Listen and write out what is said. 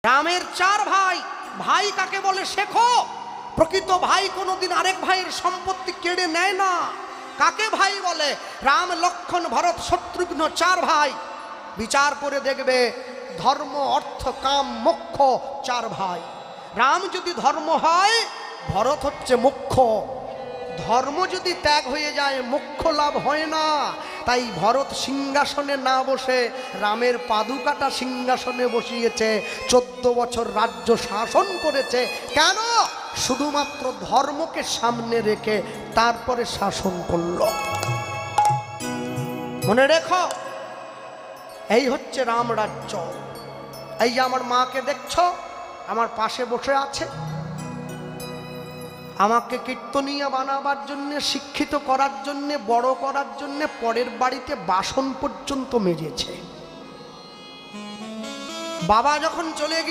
রামের চার ভাই, ভাই কাকে বলে শেখো। প্রকৃত ভাই কোনোদিন আরেক ভাইয়ের সম্পত্তি কেড়ে নেয় না। কাকে ভাই বলে? রাম, লক্ষ্মণ, ভরত, শত্রুঘ্ন, চার ভাই। বিচার করে দেখবে ধর্ম, অর্থ, কাম, মোক্ষ, চার ভাই। রাম যদি ধর্ম হয়, ভরত হচ্ছে মোক্ষ। ধর্ম যদি ত্যাগ হয়ে যায়, মোক্ষ লাভ হয় না। তাই ভরত সিংহাসনে না বসে রামের পাদুকাটা সিংহাসনে বসিয়েছে। 14 বছর রাজ্য শাসন করেছে। কেন? শুধুমাত্র ধর্মকে সামনে রেখে তারপরে শাসন করল। মনে রেখো, এই হচ্ছে রাম রাজ্য। এই যে আমার মাকে দেখছো, আমার পাশে বসে আছে। আমাকে কীর্তনীয়া বানাবার জন্যে, শিক্ষিত করার জন্যে, বড় করার জন্যে পরের বাড়িতে বাসন পর্যন্ত মেজেছে। বাবা যখন চলে